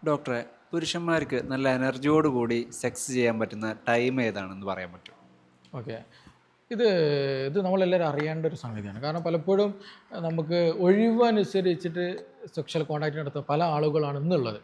ഡോക്ടറെ, പുരുഷന്മാർക്ക് നല്ല എനർജിയോട് കൂടി സെക്സ് ചെയ്യാൻ പറ്റുന്ന ടൈം ഏതാണെന്ന് പറയാൻ പറ്റും? ഓക്കെ. ഇത് ഇത് നമ്മളെല്ലാവരും അറിയേണ്ട ഒരു സംഗതിയാണ്. കാരണം പലപ്പോഴും നമുക്ക് ഒഴിവനുസരിച്ചിട്ട് സെക്ഷൽ കോൺടാക്റ്റ് നടത്തുന്ന പല ആളുകളാണ് ഇന്നുള്ളത്.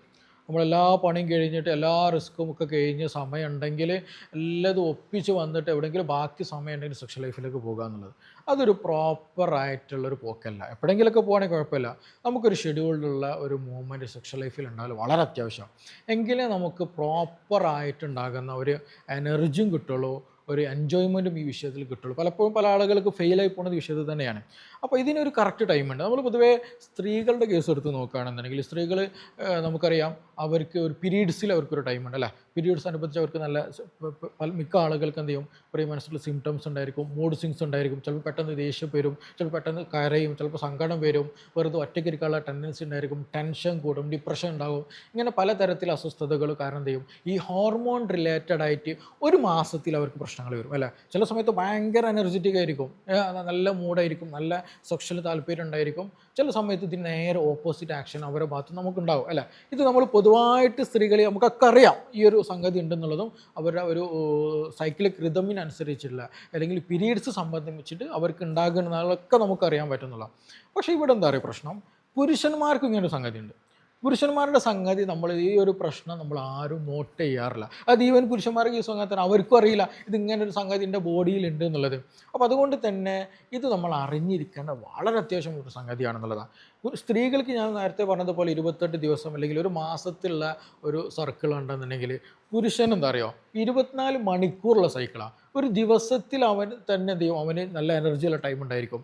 നമ്മളെല്ലാ പണിയും കഴിഞ്ഞിട്ട് എല്ലാ റിസ്ക്കും ഒക്കെ കഴിഞ്ഞ് സമയമുണ്ടെങ്കിൽ എല്ലാതും ഒപ്പിച്ച് വന്നിട്ട് എവിടെയെങ്കിലും ബാക്കി സമയം ഉണ്ടെങ്കിൽ സെക്ഷൽ ലൈഫിലേക്ക് പോകുക എന്നുള്ളത് അതൊരു പ്രോപ്പറായിട്ടുള്ളൊരു പോക്കല്ല. എപ്പോഴെങ്കിലുമൊക്കെ പോകുകയാണെങ്കിൽ കുഴപ്പമില്ല. നമുക്കൊരു ഷെഡ്യൂൾഡുള്ള ഒരു മൂവ്മെൻറ്റ് സെക്ഷൽ ലൈഫിൽ ഉണ്ടായാൽ വളരെ അത്യാവശ്യമാണ്. എങ്കിലേ നമുക്ക് പ്രോപ്പറായിട്ടുണ്ടാകുന്ന ഒരു എനർജിയും കിട്ടുള്ളൂ, ഒരു എൻജോയ്മെൻറ്റും ഈ വിഷയത്തിൽ കിട്ടുള്ളൂ. പലപ്പോഴും പല ആളുകൾക്ക് ഫെയിലായി പോകുന്നത് വിഷയത്തിൽ തന്നെയാണ്. അപ്പോൾ ഇതിനൊരു കറക്റ്റ് ടൈമുണ്ട്. നമ്മൾ പൊതുവേ സ്ത്രീകളുടെ കേസ് എടുത്ത് നോക്കുകയാണെന്നുണ്ടെങ്കിൽ സ്ത്രീകൾ നമുക്കറിയാം അവർക്ക് ഒരു പീരീഡ്സിൽ അവർക്കൊരു ടൈമുണ്ട് അല്ലേ. പീരീഡ്സ് അനുബന്ധിച്ച് അവർക്ക് നല്ല മിക്ക ആളുകൾക്ക് എന്ത് ചെയ്യും, പ്രീ മെൻസ്ട്രൽ സിംറ്റംസ് ഉണ്ടായിരിക്കും, മൂഡ് സ്വിങ്സ് ഉണ്ടായിരിക്കും, ചിലപ്പോൾ പെട്ടെന്ന് ദേഷ്യം വരും, ചിലപ്പോൾ പെട്ടെന്ന് കരയും, ചിലപ്പോൾ സങ്കടം വരും, വെറുതെ ഒറ്റയ്ക്കിരിക്കാനുള്ള ടെൻഡൻസി ഉണ്ടായിരിക്കും, ടെൻഷൻ കൂടും, ഡിപ്രഷൻ ഉണ്ടാകും. ഇങ്ങനെ പലതരത്തിൽ അസ്വസ്ഥതകൾ കാരണം എന്ത് ചെയ്യും, ഈ ഹോർമോൺ റിലേറ്റഡ് ആയിട്ട് ഒരു മാസത്തിൽ അവർക്ക് പ്രശ്നങ്ങൾ വരും അല്ലേ. ചില സമയത്ത് ഭയങ്കര എനർജറ്റിക് ആയിരിക്കും, നല്ല മൂഡായിരിക്കും, നല്ല സെക്ഷൽ താല്പര്യം ഉണ്ടായിരിക്കും. ചില സമയത്ത് ഇതിന് നേരെ ഓപ്പോസിറ്റ് ആക്ഷൻ അവരുടെ ഭാഗത്ത് നമുക്കുണ്ടാവും അല്ലേ. ഇത് നമ്മൾ പൊതുവായിട്ട് സ്ത്രീകളെ നമുക്കൊക്കെ അറിയാം ഈ ഒരു സംഗതി ഉണ്ടെന്നുള്ളതും അവരുടെ ഒരു സൈക്ലിക് റിതമിനനുസരിച്ചുള്ള അല്ലെങ്കിൽ പീരീഡ്സ് സംബന്ധിച്ചിട്ട് അവർക്ക് ഉണ്ടാകുന്നതൊക്കെ നമുക്കറിയാൻ പറ്റുന്നുള്ള. പക്ഷേ ഇവിടെ എന്താ പറയുക പ്രശ്നം, പുരുഷന്മാർക്കും ഇങ്ങനൊരു സംഗതി ഉണ്ട്. പുരുഷന്മാരുടെ സംഗതി നമ്മൾ ഈ ഒരു പ്രശ്നം നമ്മൾ ആരും നോട്ട് ചെയ്യാറില്ല. അത് ഈവൻ പുരുഷന്മാർക്ക് ഈ സംഗതി അവർക്കും അറിയില്ല ഇതിങ്ങനൊരു സംഗതി എൻ്റെ ബോഡിയിലുണ്ട് എന്നുള്ളത്. അപ്പോൾ അതുകൊണ്ട് തന്നെ ഇത് നമ്മൾ അറിഞ്ഞിരിക്കേണ്ട വളരെ അത്യാവശ്യമുള്ളൊരു സംഗതിയാണെന്നുള്ളതാണ്. സ്ത്രീകൾക്ക് ഞാൻ നേരത്തെ പറഞ്ഞതുപോലെ 28 ദിവസം അല്ലെങ്കിൽ ഒരു മാസത്തിലുള്ള ഒരു സർക്കിൾ ഉണ്ടെന്നുണ്ടെങ്കിൽ പുരുഷൻ എന്താ പറയുക 24 മണിക്കൂറുള്ള സൈക്കിളാണ്. ഒരു ദിവസത്തിൽ അവൻ തന്നെ എന്ത് ചെയ്യും, അവന് നല്ല എനർജിയുള്ള ടൈം ഉണ്ടായിരിക്കും,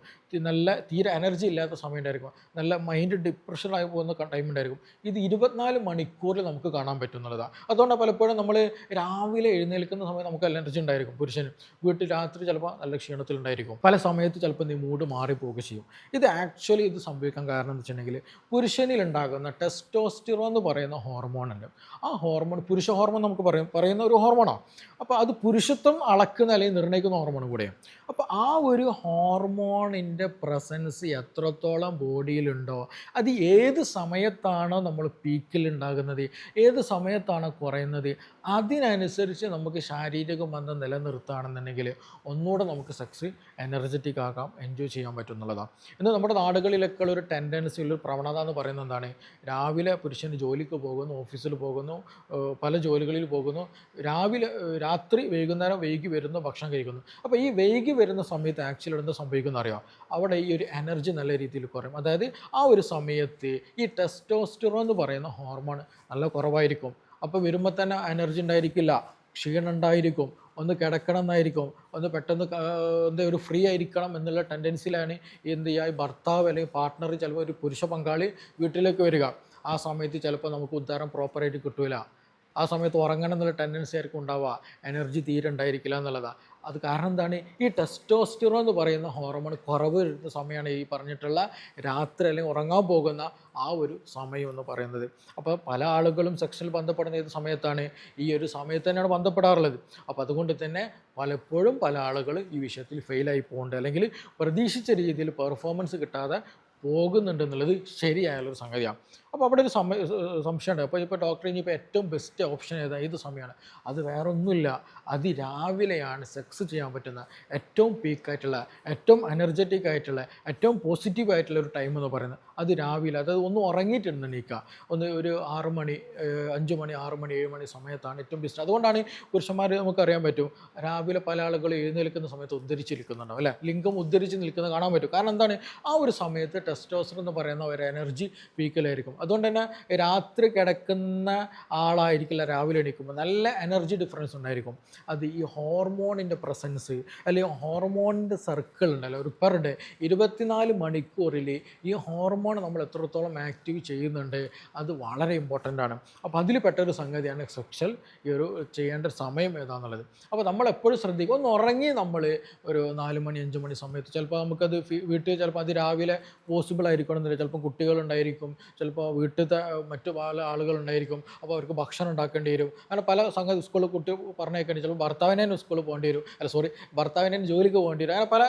നല്ല തീരെ എനർജി ഇല്ലാത്ത സമയം ഉണ്ടായിരിക്കും, നല്ല മൈൻഡ് ഡിപ്രഷനായി പോകുന്ന ടൈം ഉണ്ടായിരിക്കും. ഇത് 24 മണിക്കൂറിൽ നമുക്ക് കാണാൻ പറ്റുന്നതാണ്. അതുകൊണ്ടാണ് പലപ്പോഴും നമ്മൾ രാവിലെ എഴുന്നേൽക്കുന്ന സമയത്ത് നമുക്ക് നല്ല എനർജി ഉണ്ടായിരിക്കും പുരുഷന്, വീട്ടിൽ രാത്രി ചിലപ്പോൾ നല്ല ക്ഷീണത്തിലുണ്ടായിരിക്കും, പല സമയത്ത് ചിലപ്പോൾ മൂഡ് മാറിപ്പോവുക ചെയ്യും. ഇത് ആക്ച്വലി ഇത് സംഭവിക്കാൻ കാരണം എന്ന് വെച്ചിട്ടുണ്ടെങ്കിൽ പുരുഷനിൽ ഉണ്ടാകുന്ന ടെസ്റ്റോസ്റ്റിറോൺ എന്ന് പറയുന്ന ഹോർമോൺ ഉണ്ട്. ആ ഹോർമോൺ പുരുഷ ഹോർമോൺ നമുക്ക് പറയുന്ന ഒരു ഹോർമോണാണ്. അപ്പോൾ അത് പുരുഷത്വം അളക്കുന്ന അല്ലെങ്കിൽ നിർണ്ണയിക്കുന്ന ഹോർമോൺ കൂടെയാണ്. അപ്പോൾ ആ ഒരു ഹോർമോണിൻ്റെ പ്രസൻസ് എത്രത്തോളം ബോഡിയിലുണ്ടോ, അത് ഏത് സമയത്താണോ നമ്മൾ പീക്കിലുണ്ടാകുന്നത്, ഏത് സമയത്താണോ കുറയുന്നത്, അതിനനുസരിച്ച് നമുക്ക് ശാരീരിക ബന്ധം നിലനിർത്തുകയാണെന്നുണ്ടെങ്കിൽ ഒന്നുകൂടെ നമുക്ക് സെക്സ് എനർജറ്റിക് ആക്കാം, എൻജോയ് ചെയ്യാൻ പറ്റുന്നുള്ളതാണ്. ഇന്ന് നമ്മുടെ നാടുകളിലൊക്കെ ഉള്ളൊരു ടെൻഡൻസി ഉള്ളൊരു പ്രവണത എന്ന് പറയുന്നത് എന്താണ്, രാവിലെ പുരുഷന് ജോലിക്ക് പോകുന്നു, ഓഫീസിൽ പോകുന്നു, പല ജോലികളിൽ പോകുന്നു, രാത്രി വൈകുന്നേരം വൈകി വരുന്നു, ഭക്ഷണം കഴിക്കുന്നു. അപ്പോൾ ഈ വൈകി വരുന്ന സമയത്ത് ആക്ച്വലി എന്താ സംഭവിക്കുന്നത് അറിയാം, അവിടെ ഈ ഒരു എനർജി നല്ല രീതിയിൽ കുറയും. അതായത് ആ ഒരു സമയത്ത് ഈ ടെസ്റ്റോസ്റ്റിറോൺ എന്ന് പറയുന്ന ഹോർമോൺ നല്ല കുറവായിരിക്കും. അപ്പോൾ വരുമ്പോൾ തന്നെ എനർജി ഉണ്ടായിരിക്കില്ല, ക്ഷീണം ഉണ്ടായിരിക്കും, ഒന്ന് കിടക്കണം എന്നായിരിക്കും, ഒന്ന് പെട്ടെന്ന് എന്താ ഒരു ഫ്രീ ആയിരിക്കണം എന്നുള്ള ടെൻഡൻസിയിലാണ് എന്ത് ചെയ്യുക, ഭർത്താവ് അല്ലെങ്കിൽ പാർട്ട്ണർ ചിലപ്പോൾ ഒരു പുരുഷ പങ്കാളി വീട്ടിലേക്ക് വരിക. ആ സമയത്ത് ചിലപ്പോൾ നമുക്ക് ഉദ്ധാരം പ്രോപ്പറായിട്ട് കിട്ടില്ല. ആ സമയത്ത് ഉറങ്ങണം എന്നുള്ള ടെൻഡൻസി ആയിരിക്കും ഉണ്ടാവുക, എനർജി തീരെ ഉണ്ടായിരിക്കില്ല എന്നുള്ളതാണ്. അത് കാരണം എന്താണ്, ഈ ടെസ്റ്റോസ്റ്റിറോൺ എന്ന് പറയുന്ന ഹോർമോൺ കുറവ് വരുന്ന സമയമാണ് ഈ പറഞ്ഞിട്ടുള്ള രാത്രി അല്ലെങ്കിൽ ഉറങ്ങാൻ പോകുന്ന ആ ഒരു സമയം എന്ന് പറയുന്നത്. അപ്പോൾ പല ആളുകളും സെക്ഷൽ ബന്ധപ്പെടുന്ന ഏത് സമയത്താണ്, ഈ ഒരു സമയത്ത് തന്നെയാണ് ബന്ധപ്പെടാറുള്ളത്. അപ്പോൾ അതുകൊണ്ട് തന്നെ പലപ്പോഴും പല ആളുകൾ ഈ വിഷയത്തിൽ ഫെയിലായി പോകുന്നുണ്ട്, അല്ലെങ്കിൽ പ്രതീക്ഷിച്ച രീതിയിൽ പെർഫോമൻസ് കിട്ടാതെ പോകുന്നുണ്ട് എന്നുള്ളത് ശരിയായുള്ളൊരു സംഗതിയാണ്. അപ്പോൾ അവിടെ ഒരു സംശയമുണ്ട്. ഇപ്പോൾ ഡോക്ടർ ഇനിയിപ്പോൾ ഏറ്റവും ബെസ്റ്റ് ഓപ്ഷൻ ഏത് സമയമാണ്, അത് വേറെ ഒന്നുമില്ല, രാവിലെയാണ് സെക്സ് ചെയ്യാൻ പറ്റുന്ന ഏറ്റവും പീക്കായിട്ടുള്ള, ഏറ്റവും എനർജറ്റിക് ആയിട്ടുള്ള, ഏറ്റവും പോസിറ്റീവ് ആയിട്ടുള്ള ഒരു ടൈം എന്ന് പറയുന്നത് അത് രാവിലെ. അതായത് ഒന്ന് ഉറങ്ങിയിട്ടുണ്ട് എണീക്കുക, ഒരു 6 മണി 5 മണി 6 മണി 7 മണി സമയത്താണ് ഏറ്റവും ബെസ്റ്റ്. അതുകൊണ്ടാണ് പുരുഷന്മാർ നമുക്കറിയാൻ പറ്റും രാവിലെ പല ആളുകൾ എഴുന്നേൽക്കുന്ന സമയത്ത് ഉദ്ധരിച്ചിരിക്കുന്നുണ്ടാവും അല്ലേ, ലിംഗം ഉദ്ധരിച്ച് നിൽക്കുന്നത് കാണാൻ പറ്റും. കാരണം എന്താണ്, ആ ഒരു സമയത്ത് ടെസ്റ്റോസ്റ്ററോൺ എന്ന് പറയുന്ന ഒരു എനർജി പീക്കിലായിരിക്കും. അതുകൊണ്ട് തന്നെ രാത്രി കിടക്കുന്ന ആളായിരിക്കില്ല രാവിലെ എണീക്കുമ്പോൾ നല്ല എനർജി ഡിഫറൻസ് ഉണ്ടായിരിക്കും. അത് ഈ ഹോർമോണിൻ്റെ പ്രസൻസ് അല്ലെങ്കിൽ ഹോർമോണിൻ്റെ സർക്കിൾ ഉണ്ടല്ലോ, ഒരു പെർ ഡേ 24 മണിക്കൂറിൽ ഈ ഹോർമോൺ നമ്മൾ എത്രത്തോളം ആക്റ്റീവ് ചെയ്യുന്നുണ്ട് അത് വളരെ ഇമ്പോർട്ടൻ്റ് ആണ്. അപ്പോൾ അതിൽ പെട്ടൊരു സംഗതിയാണ് സെക്ഷൽ ഈ ഒരു ചെയ്യേണ്ട സമയം ഏതാണെന്നുള്ളത്. അപ്പോൾ നമ്മളെപ്പോഴും ശ്രദ്ധിക്കും, ഒന്ന് ഉറങ്ങി നമ്മൾ ഒരു 4 മണി 5 മണി സമയത്ത് ചിലപ്പോൾ നമുക്കത് വീട്ടിൽ ചിലപ്പോൾ അത് രാവിലെ പോസിബിൾ ആയിരിക്കണം എന്നില്ല, ചിലപ്പോൾ കുട്ടികളുണ്ടായിരിക്കും, ചിലപ്പോൾ വീട്ടിലത്തെ മറ്റു പല ആളുകളുണ്ടായിരിക്കും, അപ്പോൾ അവർക്ക് ഭക്ഷണം ഉണ്ടാക്കേണ്ടി വരും. അങ്ങനെ പല സംഗതി സ്കൂളിൽ കുട്ടി പറഞ്ഞേക്കേണ്ടി, ചിലപ്പോൾ ഭർത്താവിനെ സ്കൂളിൽ പോകേണ്ടി വരും, ഭർത്താവിനെ ജോലിക്ക് പോകേണ്ടി വരും. അങ്ങനെ പല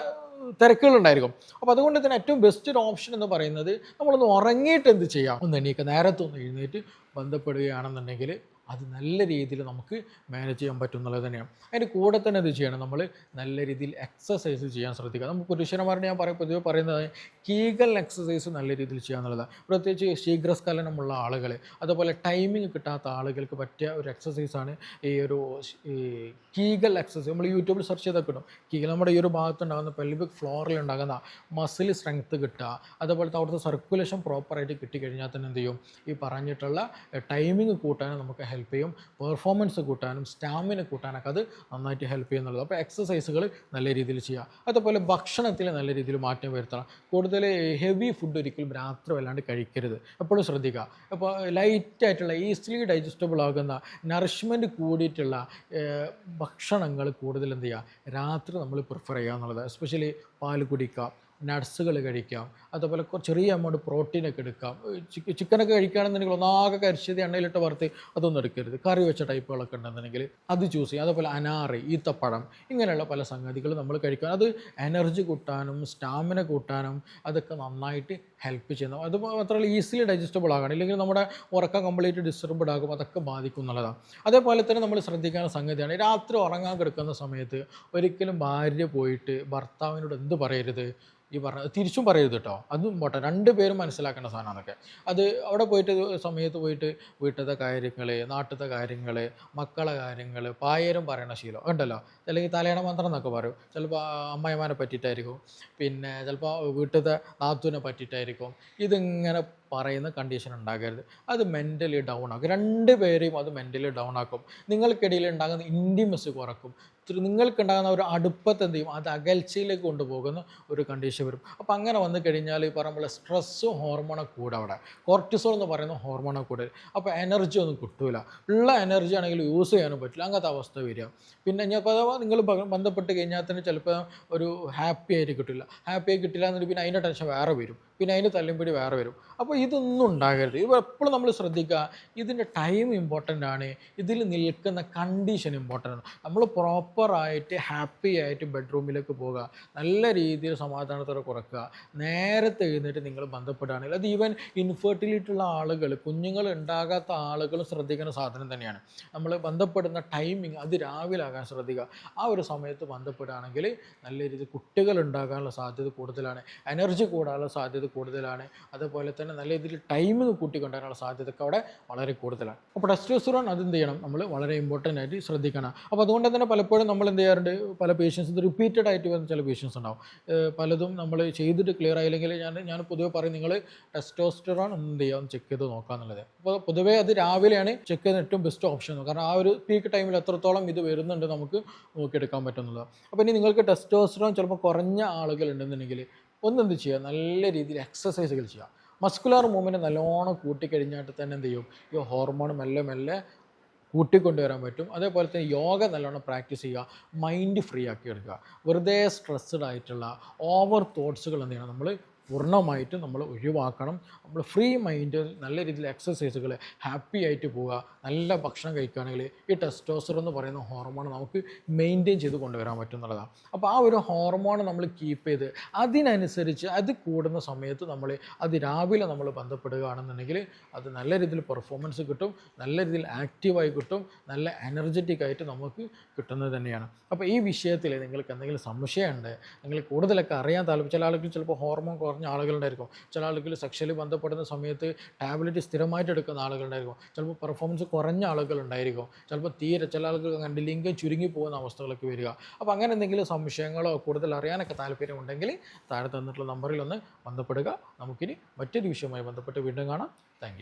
തിരക്കുകളുണ്ടായിരിക്കും. അപ്പോൾ അതുകൊണ്ട് തന്നെ ഏറ്റവും ബെസ്റ്റ് ഒരു ഓപ്ഷൻ എന്ന് പറയുന്നത് നമ്മളൊന്ന് ഉറങ്ങിയിട്ട് എന്ത് ചെയ്യാം, ഒന്ന് എണീക്കുക, നേരത്തെ ഒന്ന് എഴുന്നേറ്റ് ബന്ധപ്പെടുകയാണെന്നുണ്ടെങ്കിൽ അത് നല്ല രീതിയിൽ നമുക്ക് മാനേജ് ചെയ്യാൻ പറ്റും എന്നുള്ളത് തന്നെയാണ്. അതിൻ്റെ കൂടെ തന്നെ ഇത് ചെയ്യണം, നമ്മൾ നല്ല രീതിയിൽ എക്സസൈസ് ചെയ്യാൻ ശ്രദ്ധിക്കുക. നമുക്ക് പുരുഷന്മാരുടെ ഞാൻ പൊതുവെ പറയുന്നത് കീഗൽ എക്സസൈസ് നല്ല രീതിയിൽ ചെയ്യുക എന്നുള്ളതാണ്. പ്രത്യേകിച്ച് ശീഘ്രസ്ഖലനമുള്ള ആളുകൾ, അതുപോലെ ടൈമിങ് കിട്ടാത്ത ആളുകൾക്ക് പറ്റിയ ഒരു എക്സസൈസാണ് ഈ കീഗൽ എക്സസൈസ്. നമ്മൾ യൂട്യൂബിൽ സെർച്ച് ചെയ്താൽ കിട്ടും. കീഗൽ നമ്മുടെ ഈ ഒരു ഭാഗത്തുണ്ടാകുന്ന പെൽവിക് ഫ്ലോറിൽ ഉണ്ടാകുന്ന മസിൽ സ്ട്രെങ്ത്ത് കിട്ടുക, അതുപോലത്തെ അവിടുത്തെ സർക്കുലേഷൻ പ്രോപ്പറായിട്ട് കിട്ടിക്കഴിഞ്ഞാൽ തന്നെ എന്ത് ചെയ്യും, ഈ പറഞ്ഞിട്ടുള്ള ടൈമിങ് കൂട്ടാനും നമുക്ക് ഹെൽപ്പ് ചെയ്യും, പെർഫോമൻസ് കൂട്ടാനും സ്റ്റാമിന കൂട്ടാനൊക്കെ അത് നന്നായിട്ട് ഹെൽപ്പ് ചെയ്യുന്നുള്ളത്. അപ്പോൾ എക്സസൈസുകൾ നല്ല രീതിയിൽ ചെയ്യുക. അതുപോലെ ഭക്ഷണത്തിൽ നല്ല രീതിയിൽ മാറ്റം വരുത്തണം. കൂടുതൽ ഹെവി ഫുഡ് ഒരിക്കലും രാത്രി വല്ലാണ്ട് കഴിക്കരുത്, എപ്പോഴും ശ്രദ്ധിക്കുക. അപ്പോൾ ലൈറ്റായിട്ടുള്ള ഈസിലി ഡൈജസ്റ്റബിൾ ആകുന്ന നറിഷ്മെൻറ്റ് കൂടിയിട്ടുള്ള ഭക്ഷണങ്ങൾ കൂടുതൽ എന്ത് ചെയ്യുക, രാത്രി നമ്മൾ പ്രിഫർ ചെയ്യുക എന്നുള്ളത്. എസ്പെഷ്യലി പാൽ കുടിക്കുക, നട്ട്സുകൾ കഴിക്കാം, അതുപോലെ ചെറിയ എമൗണ്ട് പ്രോട്ടീനൊക്കെ എടുക്കാം. ചിക്കനൊക്കെ കഴിക്കുകയാണെന്നുണ്ടെങ്കിൽ ഒന്നാകെ കരിച്ചത് എണ്ണയിലിട്ട് വറുത്ത് അതൊന്നും എടുക്കരുത്. കറി വെച്ച ടൈപ്പുകളൊക്കെ ഉണ്ടെന്നുണ്ടെങ്കിൽ അത് ചൂസ് ചെയ്യുക. അതുപോലെ അനാറ്, ഈത്തപ്പഴം, ഇങ്ങനെയുള്ള പല സംഗതികൾ നമ്മൾ കഴിക്കുക. അത് എനർജി കൂട്ടാനും സ്റ്റാമിന കൂട്ടാനും അതൊക്കെ നന്നായിട്ട് ഹെൽപ്പ് ചെയ്യുന്നു. അത് മാത്രമല്ല ഈസിലി ഡൈജസ്റ്റബിൾ ആകണം, ഇല്ലെങ്കിൽ നമ്മുടെ ഉറക്കം കംപ്ലീറ്റ് ഡിസ്റ്റർബ്ഡ് ആകും, അതൊക്കെ ബാധിക്കും എന്നുള്ളതാണ്. അതേപോലെ തന്നെ നമ്മൾ ശ്രദ്ധിക്കേണ്ട സംഗതിയാണ്, രാത്രി ഉറങ്ങാൻ കിടക്കുന്ന സമയത്ത് ഒരിക്കലും ഭാര്യ പോയിട്ട് ഭർത്താവിനോട് എന്ത് പറയരുത്, ഈ പറഞ്ഞത് തിരിച്ചും പറയരുത് കേട്ടോ. അതും പോട്ടെ, രണ്ടുപേരും മനസ്സിലാക്കേണ്ട സാധനം അതൊക്കെ. അത് അവിടെ പോയിട്ട് സമയത്ത് പോയിട്ട് വീട്ടിലത്തെ കാര്യങ്ങൾ, നാട്ടിലത്തെ കാര്യങ്ങൾ, മക്കളെ കാര്യങ്ങൾ പായരും പറയണ ശീലം ഉണ്ടല്ലോ. അല്ലെങ്കിൽ തലയണ മന്ത്രം എന്നൊക്കെ പറയും. ചിലപ്പോൾ അമ്മായിമാരെ പറ്റിയിട്ടായിരിക്കും, പിന്നെ ചിലപ്പോൾ വീട്ടിലത്തെ നാത്തൂനെ പറ്റിയിട്ടായിരിക്കും. ഇതിങ്ങനെ പറയുന്ന കണ്ടീഷൻ ഉണ്ടാകരുത്. അത് മെൻ്റലി ഡൗൺ ആക്കും, രണ്ടുപേരെയും അത് മെൻ്റലി ഡൗൺ ആക്കും. നിങ്ങൾക്കിടയിൽ ഉണ്ടാകുന്ന ഇൻറ്റിമസി കുറക്കും. നിങ്ങൾക്കുണ്ടാകുന്ന ഒരു അടുപ്പത്ത് എന്ത് ചെയ്യും, അത് അകൽച്ചയിലേക്ക് കൊണ്ടുപോകുന്ന ഒരു കണ്ടീഷൻ വരും. അപ്പോൾ അങ്ങനെ വന്നു കഴിഞ്ഞാൽ ഈ പറയുമ്പോൾ സ്ട്രെസ്സും ഹോർമോണെ കൂടെ, അവിടെ കോർട്ടിസോൾ എന്ന് പറയുന്ന ഹോർമോണെ കൂടെ. അപ്പോൾ എനർജി ഒന്നും കിട്ടില്ല, ഉള്ള എനർജി ആണെങ്കിൽ യൂസ് ചെയ്യാനും പറ്റില്ല, അങ്ങനത്തെ അവസ്ഥ വരിക. പിന്നെ ഞാൻ അഥവാ നിങ്ങൾ ബന്ധപ്പെട്ട് കഴിഞ്ഞാൽ തന്നെ ചിലപ്പോൾ ഒരു ഹാപ്പി ആയിട്ട് കിട്ടില്ല. ഹാപ്പി ആയി കിട്ടില്ല എന്നുണ്ടെങ്കിൽ പിന്നെ അതിൻ്റെ ടെൻഷൻ വേറെ വരും, പിന്നെ അതിന് തല്ലുംപിടി വേറെ വരും. അപ്പോൾ ഇതൊന്നും ഉണ്ടാകരുത്. ഇത് എപ്പോഴും നമ്മൾ ശ്രദ്ധിക്കുക, ഇതിൻ്റെ ടൈം ഇമ്പോർട്ടൻ്റ് ആണ്, ഇതിൽ നിൽക്കുന്ന കണ്ടീഷൻ ഇമ്പോർട്ടൻ്റ് ആണ്. നമ്മൾ പ്രോപ്പറായിട്ട് ഹാപ്പി ആയിട്ട് ബെഡ്റൂമിലേക്ക് പോകുക, നല്ല രീതിയിൽ സമാധാനത്തോടെ കുറക്കുക, നേരത്തെ എഴുന്നേറ്റ് നിങ്ങൾ ബന്ധപ്പെടുകയാണെങ്കിൽ, അത് ഈവൻ ഇൻഫെർട്ടിലിറ്റി ഉള്ള ആളുകൾ, കുഞ്ഞുങ്ങൾ ഉണ്ടാകാത്ത ആളുകളും ശ്രദ്ധിക്കുന്ന സാധനം തന്നെയാണ്. നമ്മൾ ബന്ധപ്പെടുന്ന ടൈമിങ് അത് രാവിലെ ആകാൻ ശ്രദ്ധിക്കുക. ആ ഒരു സമയത്ത് ബന്ധപ്പെടുകയാണെങ്കിൽ നല്ല രീതിയിൽ കുട്ടികൾ ഉണ്ടാകാനുള്ള സാധ്യത കൂടുതലാണ്, എനർജി കൂടാനുള്ള സാധ്യത കൂടുതലാണ്. അതുപോലെ തന്നെ നല്ല രീതിയിൽ ടൈമിങ് കൂട്ടിക്കൊണ്ടുവരാനുള്ള സാധ്യതയൊക്കെ അവിടെ വളരെ കൂടുതലാണ്. അപ്പോൾ ടെസ്റ്റോസ്റ്ററോൺ അതെന്ത് ചെയ്യണം, നമ്മൾ വളരെ ഇമ്പോർട്ടൻ്റ് ആയിട്ട് ശ്രദ്ധിക്കണം. അപ്പോൾ അതുകൊണ്ട് തന്നെ പലപ്പോഴും നമ്മൾ എന്ത് ചെയ്യാറുണ്ട്, പല പേഷ്യൻസ് ഇത് റിപ്പീറ്റഡ് ആയിട്ട് വരുന്ന ചില പേഷ്യൻസ് ഉണ്ടാവും. പലതും നമ്മൾ ചെയ്തിട്ട് ക്ലിയർ ആയില്ലെങ്കിൽ ഞാൻ പൊതുവെ പറയും, നിങ്ങൾ ടെസ്റ്റോസ്റ്ററോൺ എന്ത് ചെയ്യുക, ഒന്ന് ചെക്ക് ചെയ്ത് നോക്കുക എന്നുള്ളത്. അപ്പോൾ പൊതുവേ അത് രാവിലെയാണ് ചെക്ക് ചെയ്യുന്ന ഏറ്റവും ബെസ്റ്റ് ഓപ്ഷൻ, കാരണം ആ ഒരു പീക്ക് ടൈമിൽ എത്രത്തോളം ഇത് വരുന്നുണ്ട് നമുക്ക് നോക്കിയെടുക്കാൻ പറ്റുന്നത്. അപ്പോൾ ഇനി നിങ്ങൾക്ക് ടെസ്റ്റോസ്റ്ററോൺ ചിലപ്പോൾ കുറഞ്ഞ ആളുകൾ ഉണ്ടെന്നുണ്ടെങ്കിൽ ഒന്നെന്ത് ചെയ്യുക, നല്ല രീതിയിൽ എക്സസൈസുകൾ ചെയ്യുക. മസ്കുലാർ മൂവ്മെൻറ്റ് നല്ലോണം കൂട്ടിക്കഴിഞ്ഞാൽ തന്നെ എന്ത് ചെയ്യും, ഈ ഹോർമോൺ മെല്ലെ മെല്ലെ കൂട്ടിക്കൊണ്ടുവരാൻ പറ്റും. അതേപോലെ തന്നെ യോഗ നല്ലോണം പ്രാക്ടീസ് ചെയ്യുക, മൈൻഡ് ഫ്രീ ആക്കി എടുക്കുക. വെറുതെ സ്ട്രെസ്ഡ് ആയിട്ടുള്ള ഓവർ തോട്ട്സുകൾ എന്ത് ചെയ്യണം, നമ്മൾ പൂർണ്ണമായിട്ടും നമ്മൾ ഒഴിവാക്കണം. നമ്മൾ ഫ്രീ മൈൻഡ്, നല്ല രീതിയിൽ എക്സസൈസുകൾ, ഹാപ്പി ആയിട്ട് പോവുക, നല്ല ഭക്ഷണം കഴിക്കുകയാണെങ്കിൽ ഈ ടെസ്റ്റോസ്റ്ററോൺ എന്ന് പറയുന്ന ഹോർമോൺ നമുക്ക് മെയിൻറ്റെയിൻ ചെയ്ത് കൊണ്ടുവരാൻ പറ്റും എന്നുള്ളതാണ്. അപ്പോൾ ആ ഒരു ഹോർമോൺ നമ്മൾ കീപ്പ് ചെയ്ത് അതിനനുസരിച്ച് അത് കൂടുന്ന സമയത്ത് നമ്മൾ അത് രാവിലെ നമ്മൾ ബന്ധപ്പെടുകയാണെന്നുണ്ടെങ്കിൽ അത് നല്ല രീതിയിൽ പെർഫോമൻസ് കിട്ടും, നല്ല രീതിയിൽ ആക്റ്റീവായി കിട്ടും, നല്ല എനർജറ്റിക് ആയിട്ട് നമുക്ക് കിട്ടുന്നത് തന്നെയാണ്. അപ്പോൾ ഈ വിഷയത്തിൽ നിങ്ങൾക്ക് എന്തെങ്കിലും സംശയമുണ്ട്, നിങ്ങൾ കൂടുതലൊക്കെ അറിയാൻ താല്പര്യം, ചില ആളുകൾ ചിലപ്പോൾ ഹോർമോൺ കുറഞ്ഞ ആളുകളുണ്ടായിരിക്കും, ചില ആളുകൾ സെക്ഷലി ബന്ധപ്പെടുന്ന സമയത്ത് ടാബ്ലറ്റ് സ്ഥിരമായിട്ട് എടുക്കുന്ന ആളുകളുണ്ടായിരിക്കും, ചിലപ്പോൾ പെർഫോമൻസ് കുറഞ്ഞ ആളുകളുണ്ടായിരിക്കും, ചിലപ്പോൾ തീരെ ചില ആളുകൾ കണ്ട് ലിംഗം ചുരുങ്ങി പോകുന്ന അവസ്ഥകളൊക്കെ വരിക. അപ്പോൾ അങ്ങനെ എന്തെങ്കിലും സംശയങ്ങളോ കൂടുതൽ അറിയാനൊക്കെ താല്പര്യമുണ്ടെങ്കിൽ താഴെ തന്നിട്ടുള്ള നമ്പറിൽ ഒന്ന് ബന്ധപ്പെടുക. നമുക്കിനി മറ്റൊരു വിഷയവുമായി ബന്ധപ്പെട്ട് വീണ്ടും കാണാം. Thank you.